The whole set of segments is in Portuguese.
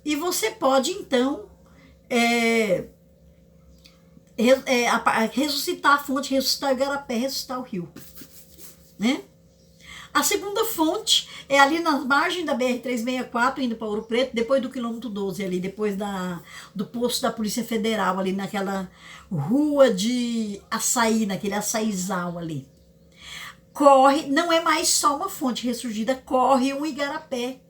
E você pode, então, ressuscitar a fonte, ressuscitar o igarapé, ressuscitar o rio, né? A segunda fonte é ali nas margens da BR-364, indo para Ouro Preto, depois do quilômetro 12, ali, depois do posto da Polícia Federal, ali naquela rua de açaí, naquele açaizal ali. Corre, não é mais só uma fonte ressurgida, corre um igarapé,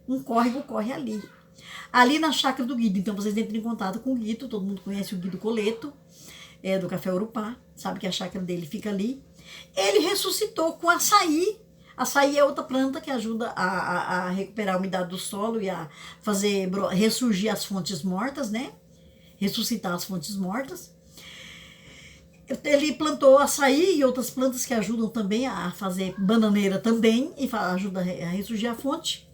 um córrego corre ali. Ali na chácara do Guido, então vocês entram em contato com o Guido, todo mundo conhece o Guido Coleto, do Café Urupá, sabe que a chácara dele fica ali. Ele ressuscitou com açaí. Açaí é outra planta que ajuda a recuperar a umidade do solo e a fazer ressurgir as fontes mortas, né? Ressuscitar as fontes mortas. Ele plantou açaí e outras plantas que ajudam também a fazer bananeira também e ajuda a ressurgir a fonte.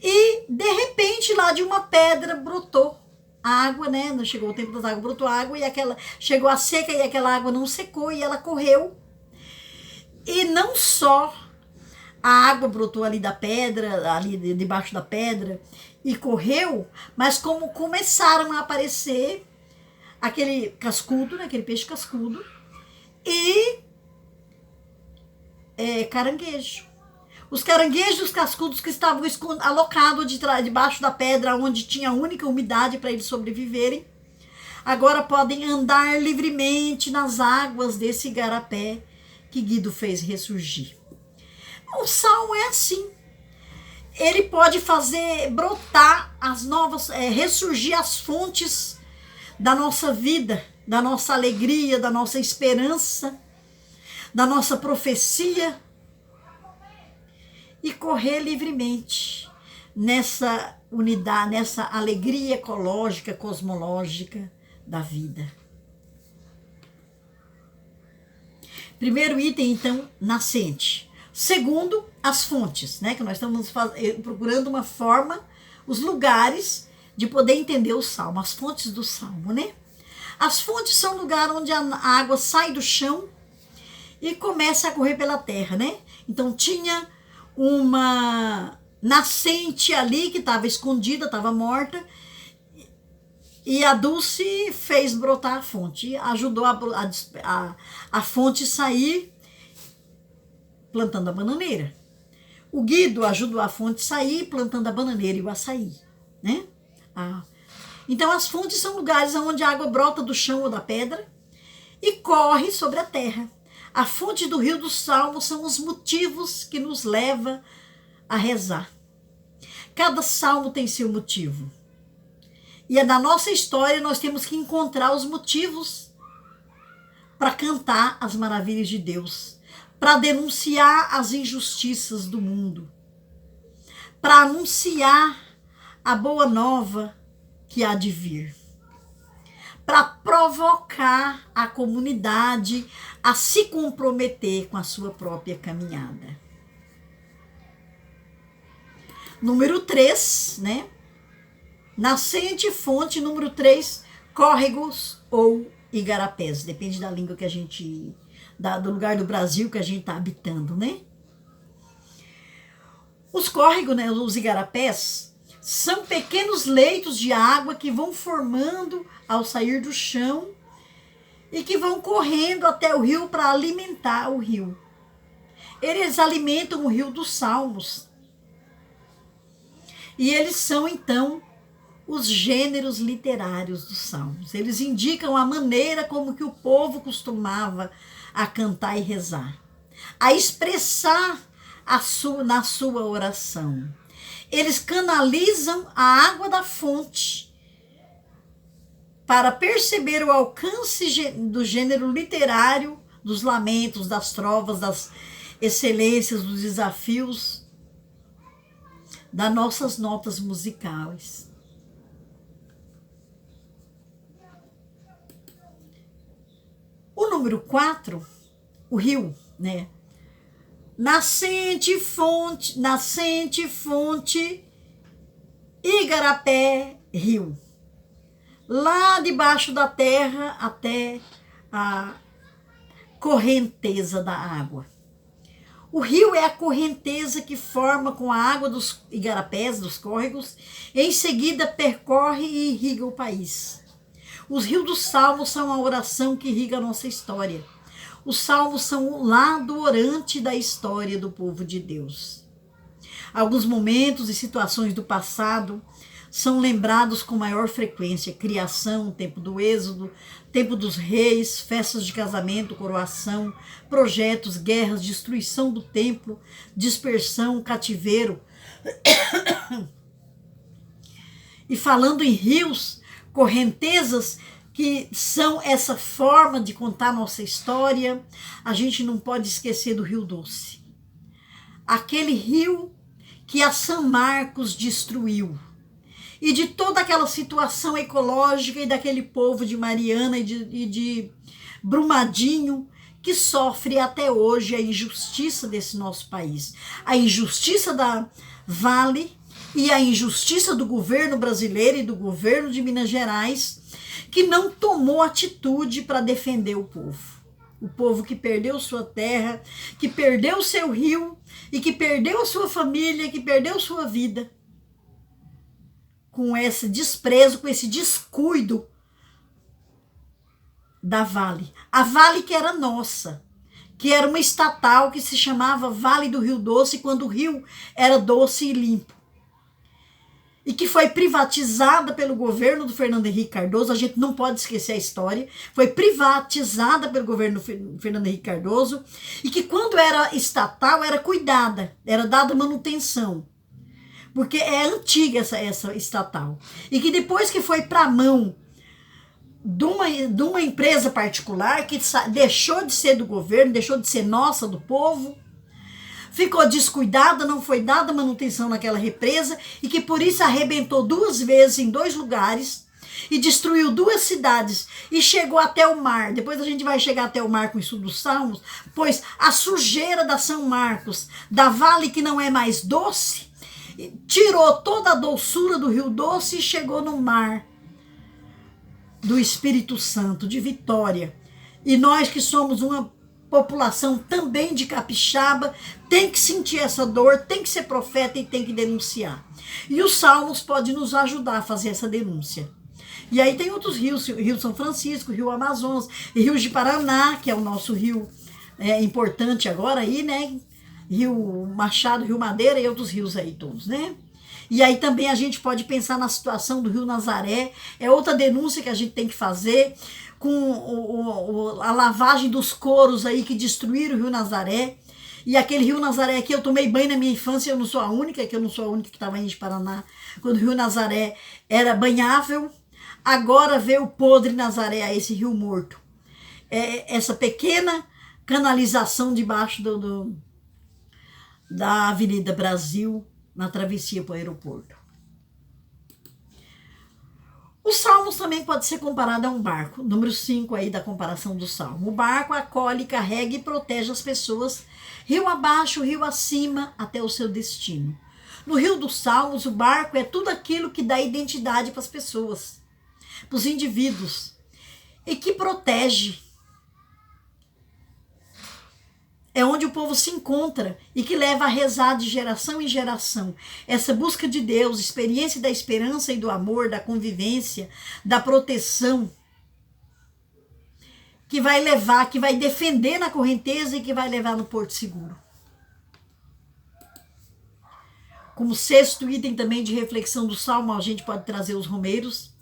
E de repente lá de uma pedra brotou a água, né? Não chegou o tempo das águas, brotou água e aquela chegou a seca e aquela água não secou e ela correu. E não só a água brotou ali da pedra, ali debaixo da pedra, e correu, mas como começaram a aparecer aquele cascudo, né, aquele peixe cascudo, e caranguejo. Os caranguejos cascudos que estavam alocados debaixo da pedra, onde tinha a única umidade para eles sobreviverem, agora podem andar livremente nas águas desse igarapé que Guido fez ressurgir. O sal é assim. Ele pode fazer brotar as novas, ressurgir as fontes da nossa vida, da nossa alegria, da nossa esperança, da nossa profecia e correr livremente nessa unidade, nessa alegria ecológica, cosmológica da vida. Primeiro item, então, nascente. Segundo, as fontes, né? Que nós estamos procurando uma forma, os lugares de poder entender o salmo, as fontes do salmo, né? As fontes são lugar onde a água sai do chão e começa a correr pela terra, né? Então tinha uma nascente ali que estava escondida, estava morta, e a Dulce fez brotar a fonte, ajudou a fonte sair plantando a bananeira. O Guido ajudou a fonte sair plantando a bananeira e o açaí, né? Então as fontes são lugares onde a água brota do chão ou da pedra e corre sobre a terra. A fonte do rio do Salmo são os motivos que nos levam a rezar. Cada salmo tem seu motivo. E na nossa história nós temos que encontrar os motivos para cantar as maravilhas de Deus, para denunciar as injustiças do mundo, para anunciar a boa nova que há de vir, para provocar a comunidade a se comprometer com a sua própria caminhada. Número 3, né? Nascente, fonte. Número 3, córregos ou igarapés. Depende da língua que a gente... do lugar do Brasil que a gente está habitando, né? Os córregos, né, os igarapés, são pequenos leitos de água que vão formando ao sair do chão e que vão correndo até o rio para alimentar o rio. Eles alimentam o rio dos Salmos. E eles são, então, os gêneros literários dos Salmos. Eles indicam a maneira como que o povo costumava a cantar e rezar, a expressar na sua oração. Eles canalizam a água da fonte para perceber o alcance do gênero literário, dos lamentos, das trovas, das excelências, dos desafios, das nossas notas musicais. O número 4, o rio, né? Nascente, fonte, igarapé, rio. Lá debaixo da terra até a correnteza da água. O rio é a correnteza que forma com a água dos igarapés, dos córregos, e em seguida percorre e irriga o país. Os rios dos Salmos são a oração que irriga a nossa história. Os Salmos são o lado orante da história do povo de Deus. Alguns momentos e situações do passado são lembrados com maior frequência: criação, tempo do êxodo, tempo dos reis, festas de casamento, coroação, projetos, guerras, destruição do templo, dispersão, cativeiro. E falando em rios, correntezas, que são essa forma de contar nossa história, a gente não pode esquecer do Rio Doce. Aquele rio que a São Marcos destruiu. E de toda aquela situação ecológica e daquele povo de Mariana e de Brumadinho, que sofre até hoje a injustiça desse nosso país. A injustiça da Vale e a injustiça do governo brasileiro e do governo de Minas Gerais, que não tomou atitude para defender o povo. O povo que perdeu sua terra, que perdeu seu rio e que perdeu a sua família, que perdeu sua vida. Com esse desprezo, com esse descuido da Vale. A Vale que era nossa, que era uma estatal que se chamava Vale do Rio Doce, quando o rio era doce e limpo. E que foi privatizada pelo governo do Fernando Henrique Cardoso, a gente não pode esquecer a história, foi privatizada pelo governo do Fernando Henrique Cardoso, e que quando era estatal, era cuidada, era dada manutenção. Porque é antiga essa estatal. E que depois que foi para a mão de uma empresa particular, que deixou de ser do governo, deixou de ser nossa, do povo, ficou descuidada, não foi dada manutenção naquela represa, e que por isso arrebentou 2 vezes em 2 lugares, e destruiu 2 cidades, e chegou até o mar. Depois a gente vai chegar até o mar com isso dos Salmos, pois a sujeira da São Marcos, da Vale que não é mais doce, tirou toda a doçura do Rio Doce e chegou no mar do Espírito Santo, de Vitória. E nós que somos uma população também de capixaba, tem que sentir essa dor, tem que ser profeta e tem que denunciar. E os Salmos podem nos ajudar a fazer essa denúncia. E aí tem outros rios, Rio São Francisco, Rio Amazonas, Rio de Paraná, que é o nosso rio importante agora aí, né? Rio Machado, Rio Madeira e outros rios aí todos, né? E aí também a gente pode pensar na situação do Rio Nazaré, é outra denúncia que a gente tem que fazer, com a lavagem dos coros aí que destruíram o Rio Nazaré. E aquele Rio Nazaré aqui, eu tomei banho na minha infância, eu não sou a única, que estava indo de Paraná, quando o Rio Nazaré era banhável. Agora vê o podre Nazaré, esse rio morto. Essa pequena canalização debaixo da Avenida Brasil, na travessia para o aeroporto. Os Salmos também pode ser comparado a um barco, número 5 aí da comparação do Salmo. O barco acolhe, carrega e protege as pessoas, rio abaixo, rio acima, até o seu destino. No Rio dos Salmos, o barco é tudo aquilo que dá identidade para as pessoas, para os indivíduos, e que protege. É onde o povo se encontra e que leva a rezar de geração em geração. Essa busca de Deus, experiência da esperança e do amor, da convivência, da proteção, que vai levar, que vai defender na correnteza e que vai levar no porto seguro. Como 6º item também de reflexão do Salmo, a gente pode trazer os romeiros.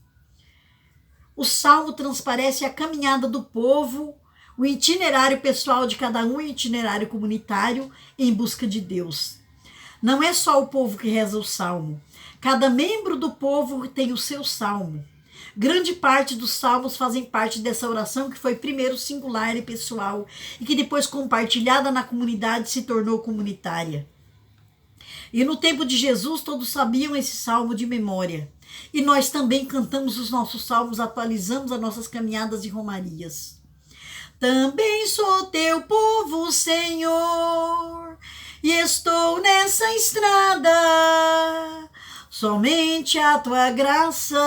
O Salmo transparece a caminhada do povo, o itinerário pessoal de cada um e o itinerário comunitário em busca de Deus. Não é só o povo que reza o salmo. Cada membro do povo tem o seu salmo. Grande parte dos salmos fazem parte dessa oração que foi primeiro singular e pessoal e que depois compartilhada na comunidade se tornou comunitária. E no tempo de Jesus todos sabiam esse salmo de memória. E nós também cantamos os nossos salmos, atualizamos as nossas caminhadas e romarias. Também sou teu povo, Senhor, e estou nessa estrada. Somente a tua graça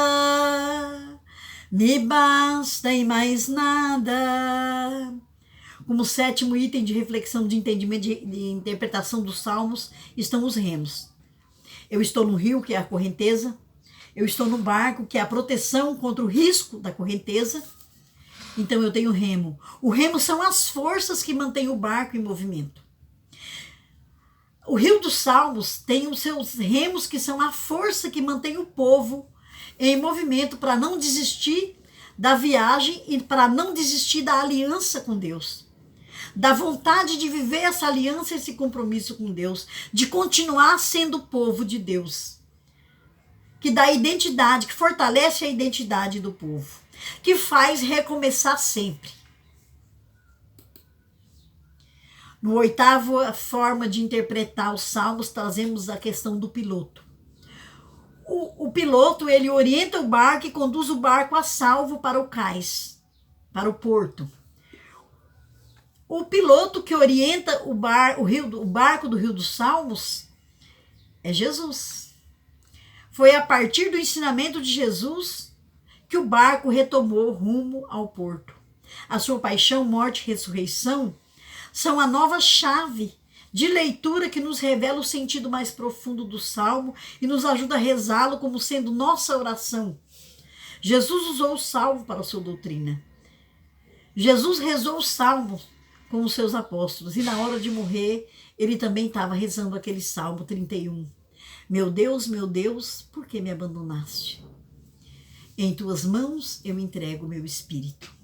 me basta e mais nada. Como sétimo item de reflexão, de entendimento, de interpretação dos salmos, estão os remos. Eu estou no rio, que é a correnteza. Eu estou no barco, que é a proteção contra o risco da correnteza. Então eu tenho remo. O remo são as forças que mantêm o barco em movimento. O rio dos Salmos tem os seus remos, que são a força que mantém o povo em movimento para não desistir da viagem e para não desistir da aliança com Deus. Da vontade de viver essa aliança, esse compromisso com Deus, de continuar sendo o povo de Deus. Que dá identidade, que fortalece a identidade do povo, que faz recomeçar sempre. No oitavo forma de interpretar os salmos, trazemos a questão do piloto. O piloto, ele orienta o barco e conduz o barco a salvo para o cais, para o porto. O piloto que orienta o barco do Rio dos Salmos é Jesus. Foi a partir do ensinamento de Jesus que o barco retomou rumo ao porto. A sua paixão, morte e ressurreição são a nova chave de leitura que nos revela o sentido mais profundo do Salmo e nos ajuda a rezá-lo como sendo nossa oração. Jesus usou o Salmo para a sua doutrina. Jesus rezou o Salmo com os seus apóstolos e na hora de morrer, ele também estava rezando aquele Salmo 31. Meu Deus, por que me abandonaste? Em tuas mãos eu entrego o meu espírito.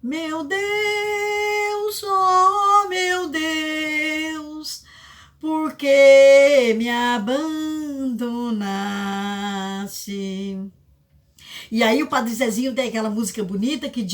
Meu Deus, oh meu Deus, por que me abandonaste? E aí o Padre Zezinho tem aquela música bonita que diz